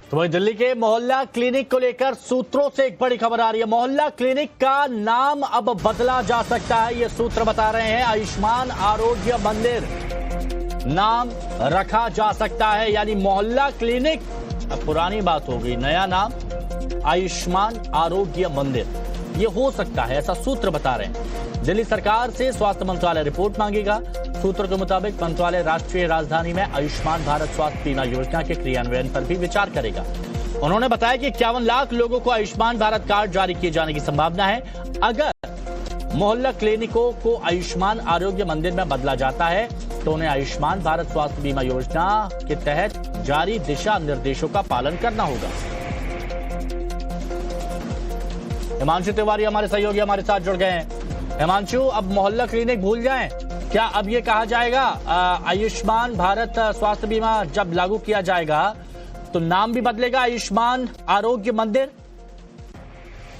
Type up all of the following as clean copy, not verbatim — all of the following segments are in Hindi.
तो वहीं दिल्ली के मोहल्ला क्लिनिक को लेकर सूत्रों से एक बड़ी खबर आ रही है। मोहल्ला क्लिनिक का नाम अब बदला जा सकता है, ये सूत्र बता रहे हैं। आयुष्मान आरोग्य मंदिर नाम रखा जा सकता है, यानी मोहल्ला क्लिनिक अब पुरानी बात हो गई, नया नाम आयुष्मान आरोग्य मंदिर ये हो सकता है, ऐसा सूत्र बता रहे हैं। दिल्ली सरकार से स्वास्थ्य मंत्रालय रिपोर्ट मांगेगा। सूत्र के मुताबिक मंत्रालय राष्ट्रीय राजधानी में आयुष्मान भारत स्वास्थ्य बीमा योजना के क्रियान्वयन पर भी विचार करेगा। उन्होंने बताया कि 51 लाख लोगों को आयुष्मान भारत कार्ड जारी किए जाने की संभावना है अगर मोहल्ला क्लिनिकों को आयुष्मान आरोग्य मंदिर में बदला जाता है तो उन्हें आयुष्मान भारत स्वास्थ्य बीमा योजना के तहत जारी दिशा निर्देशों का पालन करना होगा। हिमांशु तिवारी हमारे सहयोगी हमारे साथ जुड़ गए हैं। हिमांशु, अब मोहल्ला क्लिनिक भूल जाएं, क्या अब ये कहा जाएगा आयुष्मान भारत स्वास्थ्य बीमा जब लागू किया जाएगा तो नाम भी बदलेगा आयुष्मान आरोग्य मंदिर?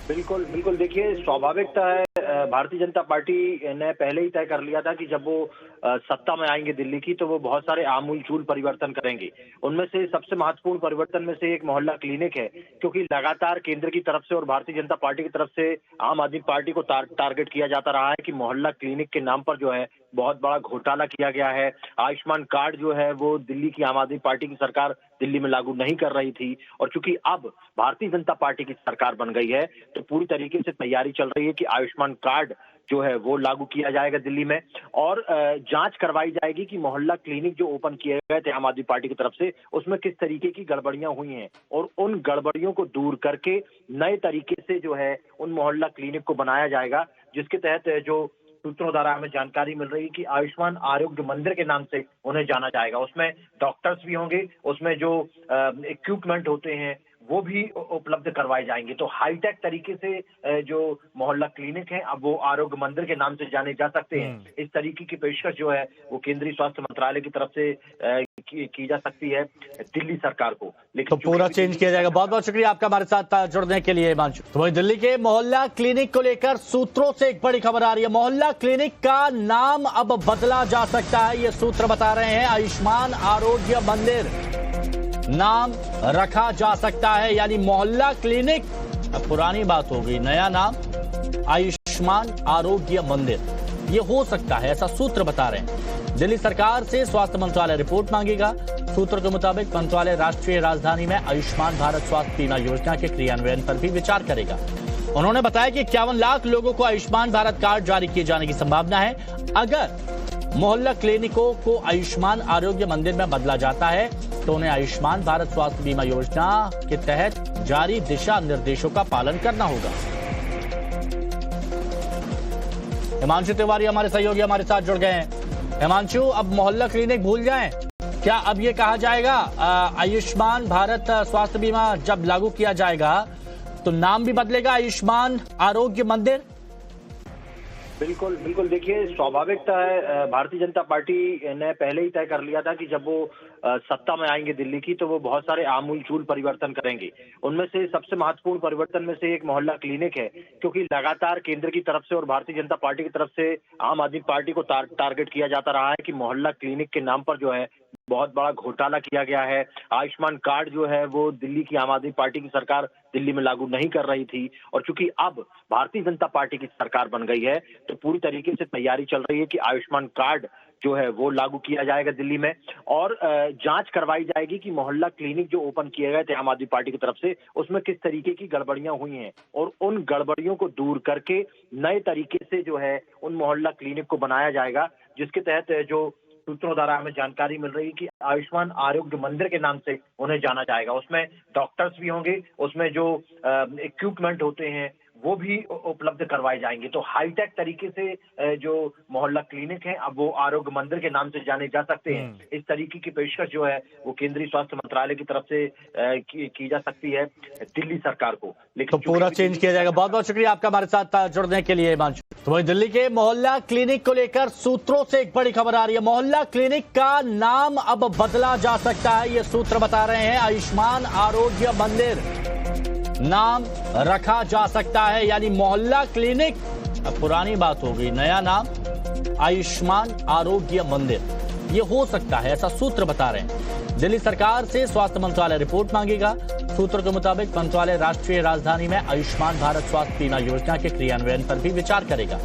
बिल्कुल बिल्कुल, देखिए स्वाभाविकता है, भारतीय जनता पार्टी ने पहले ही तय कर लिया था कि जब वो सत्ता में आएंगे दिल्ली की तो वो बहुत सारे आमूलचूल परिवर्तन करेंगे। उनमें से सबसे महत्वपूर्ण परिवर्तन में से एक मोहल्ला क्लिनिक है, क्योंकि लगातार केंद्र की तरफ से और भारतीय जनता पार्टी की तरफ से आम आदमी पार्टी को टारगेट किया जाता रहा है कि मोहल्ला क्लिनिक के नाम पर जो है बहुत बड़ा घोटाला किया गया है। आयुष्मान कार्ड जो है वो दिल्ली की आम आदमी पार्टी की सरकार दिल्ली में लागू नहीं कर रही थी, और चूंकि अब भारतीय जनता पार्टी की सरकार बन गई है तो पूरी तरीके से तैयारी चल रही है कि आयुष्मान कार्ड जो है वो लागू किया जाएगा दिल्ली में, और जांच करवाई जाएगी कि मोहल्ला क्लिनिक जो ओपन किए गए थे आम आदमी पार्टी की तरफ से उसमें किस तरीके की गड़बड़ियां हुई हैं, और उन गड़बड़ियों को दूर करके नए तरीके से जो है उन मोहल्ला क्लिनिक को बनाया जाएगा, जिसके तहत जो सूत्रों द्वारा हमें जानकारी मिल रही है कि आयुष्मान आरोग्य मंदिर के नाम से उन्हें जाना जाएगा। उसमें डॉक्टर्स भी होंगे, उसमें जो इक्विपमेंट होते हैं वो भी उपलब्ध करवाए जाएंगे। तो हाईटेक तरीके से जो मोहल्ला क्लिनिक है अब वो आरोग्य मंदिर के नाम से जाने जा सकते हैं। इस तरीके की पेशकश जो है वो केंद्रीय स्वास्थ्य मंत्रालय की तरफ से की जा सकती है दिल्ली सरकार को, लेकिन तो पूरा चेंज किया जाएगा। बहुत बहुत शुक्रिया आपका हमारे साथ जुड़ने के लिए हिमांशु। तो वहीं दिल्ली के मोहल्ला क्लिनिक को लेकर सूत्रों से एक बड़ी खबर आ रही है। मोहल्ला क्लिनिक का नाम अब बदला जा सकता है, ये सूत्र बता रहे हैं। आयुष्मान आरोग्य मंदिर नाम रखा जा सकता है, यानी मोहल्ला क्लिनिक अब पुरानी बात हो गई, नया नाम आयुष्मान आरोग्य मंदिर ये हो सकता है, ऐसा सूत्र बता रहे हैं। दिल्ली सरकार से स्वास्थ्य मंत्रालय रिपोर्ट मांगेगा। सूत्र के मुताबिक मंत्रालय राष्ट्रीय राजधानी में आयुष्मान भारत स्वास्थ्य बीमा योजना के क्रियान्वयन पर भी विचार करेगा। उन्होंने बताया कि 51 लाख लोगों को आयुष्मान भारत कार्ड जारी किए जाने की संभावना है अगर मोहल्ला क्लिनिकों को आयुष्मान आरोग्य मंदिर में बदला जाता है तो उन्हें आयुष्मान भारत स्वास्थ्य बीमा योजना के तहत जारी दिशा निर्देशों का पालन करना होगा। हिमांशु तिवारी हमारे सहयोगी हमारे साथ जुड़ गए हैं। हिमांशु, अब मोहल्ला क्लिनिक भूल जाएं, क्या अब ये कहा जाएगा आयुष्मान भारत स्वास्थ्य बीमा जब लागू किया जाएगा तो नाम भी बदलेगा आयुष्मान आरोग्य मंदिर? बिल्कुल बिल्कुल, देखिए स्वाभाविकता है, भारतीय जनता पार्टी ने पहले ही तय कर लिया था कि जब वो सत्ता में आएंगे दिल्ली की तो वो बहुत सारे आमूलचूल परिवर्तन करेंगे। उनमें से सबसे महत्वपूर्ण परिवर्तन में से एक मोहल्ला क्लिनिक है, क्योंकि लगातार केंद्र की तरफ से और भारतीय जनता पार्टी की तरफ से आम आदमी पार्टी को टारगेट किया जाता रहा है कि मोहल्ला क्लिनिक के नाम पर जो है बहुत बड़ा घोटाला किया गया है। आयुष्मान कार्ड जो है वो दिल्ली की आम आदमी पार्टी की सरकार दिल्ली में लागू नहीं कर रही थी, और चूंकि अब भारतीय जनता पार्टी की सरकार बन गई है तो पूरी तरीके से तैयारी चल रही है कि आयुष्मान कार्ड जो है वो लागू किया जाएगा दिल्ली में, और जांच करवाई जाएगी कि मोहल्ला क्लिनिक जो ओपन किए गए थे आम आदमी पार्टी की तरफ से उसमें किस तरीके की गड़बड़ियां हुई हैं, और उन गड़बड़ियों को दूर करके नए तरीके से जो है उन मोहल्ला क्लिनिक को बनाया जाएगा, जिसके तहत जो सूत्रों द्वारा हमें जानकारी मिल रही है कि आयुष्मान आरोग्य मंदिर के नाम से उन्हें जाना जाएगा। उसमें डॉक्टर्स भी होंगे, उसमें जो इक्विपमेंट होते हैं वो भी उपलब्ध करवाए जाएंगे। तो हाईटेक तरीके से जो मोहल्ला क्लिनिक है अब वो आरोग्य मंदिर के नाम से जाने जा सकते हैं। इस तरीके की पेशकश जो है वो केंद्रीय स्वास्थ्य मंत्रालय की तरफ से की जा सकती है दिल्ली सरकार को, लेकिन तो पूरा चेंज किया जाएगा। बहुत बहुत शुक्रिया आपका हमारे साथ जुड़ने के लिए हिमांशु। तो वहीं दिल्ली के मोहल्ला क्लिनिक को लेकर सूत्रों से एक बड़ी खबर आ रही है। मोहल्ला क्लिनिक का नाम अब बदला जा सकता है, ये सूत्र बता रहे हैं। आयुष्मान आरोग्य मंदिर नाम रखा जा सकता है, यानी मोहल्ला क्लिनिक अब पुरानी बात हो गई, नया नाम आयुष्मान आरोग्य मंदिर ये हो सकता है, ऐसा सूत्र बता रहे हैं। दिल्ली सरकार से स्वास्थ्य मंत्रालय रिपोर्ट मांगेगा। सूत्र के मुताबिक मंत्रालय राष्ट्रीय राजधानी में आयुष्मान भारत स्वास्थ्य बीमा योजना के क्रियान्वयन पर भी विचार करेगा।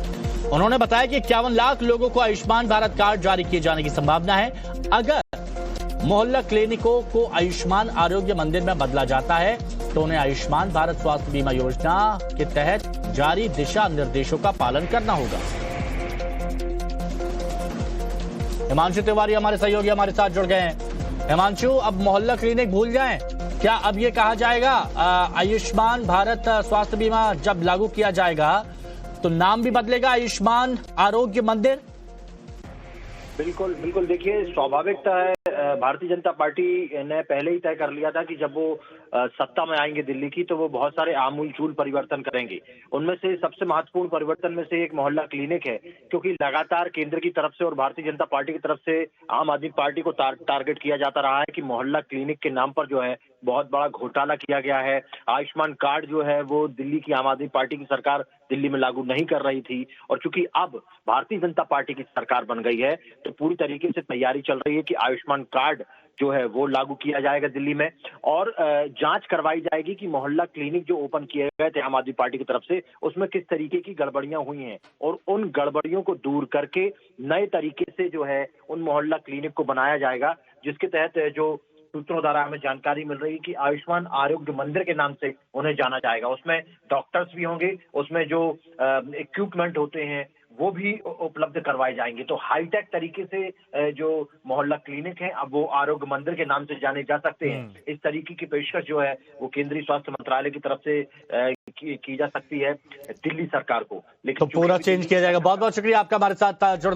उन्होंने बताया कि 51 लाख लोगों को आयुष्मान भारत कार्ड जारी किए जाने की संभावना है। अगर मोहल्ला क्लिनिकों को आयुष्मान आरोग्य मंदिर में बदला जाता है तो उन्हें आयुष्मान भारत स्वास्थ्य बीमा योजना के तहत जारी दिशा निर्देशों का पालन करना होगा। हिमांशु तिवारी हमारे सहयोगी हमारे साथ जुड़ गए हैं। हिमांशु, अब मोहल्ला क्लिनिक भूल जाएं, क्या अब ये कहा जाएगा आयुष्मान भारत स्वास्थ्य बीमा जब लागू किया जाएगा तो नाम भी बदलेगा आयुष्मान आरोग्य मंदिर? बिल्कुल बिल्कुल, देखिए स्वाभाविकता है, भारतीय जनता पार्टी ने पहले ही तय कर लिया था कि जब वो सत्ता में आएंगे दिल्ली की तो वो बहुत सारे आमूलचूल परिवर्तन करेंगे। उनमें से सबसे महत्वपूर्ण परिवर्तन में से एक मोहल्ला क्लिनिक है, क्योंकि लगातार केंद्र की तरफ से और भारतीय जनता पार्टी की तरफ से आम आदमी पार्टी को टारगेट किया जाता रहा है कि मोहल्ला क्लिनिक के नाम पर जो है बहुत बड़ा घोटाला किया गया है। आयुष्मान कार्ड जो है वो दिल्ली की आम आदमी पार्टी की सरकार दिल्ली में लागू नहीं कर रही थी, और चूंकि अब भारतीय जनता पार्टी की सरकार बन गई है तो पूरी तरीके से तैयारी चल रही है कि आयुष्मान कार्ड जो है वो लागू किया जाएगा दिल्ली में, और जांच करवाई जाएगी कि मोहल्ला क्लिनिक जो ओपन किए गए थे आम आदमी पार्टी की तरफ से उसमें किस तरीके की गड़बड़ियां हुई हैं, और उन गड़बड़ियों को दूर करके नए तरीके से जो है उन मोहल्ला क्लिनिक को बनाया जाएगा, जिसके तहत जो सूत्रों द्वारा हमें जानकारी मिल रही है कि आयुष्मान आरोग्य मंदिर के नाम से उन्हें जाना जाएगा। उसमें डॉक्टर्स भी होंगे, उसमें जो इक्विपमेंट होते हैं वो भी उपलब्ध करवाए जाएंगे। तो हाईटेक तरीके से जो मोहल्ला क्लिनिक है अब वो आरोग्य मंदिर के नाम से जाने जा सकते हैं। इस तरीके की पेशकश जो है वो केंद्रीय स्वास्थ्य मंत्रालय की तरफ से की जा सकती है दिल्ली सरकार को। लेकिन तो पूरा चेंज किया जाएगा। बहुत बहुत शुक्रिया आपका हमारे साथ जुड़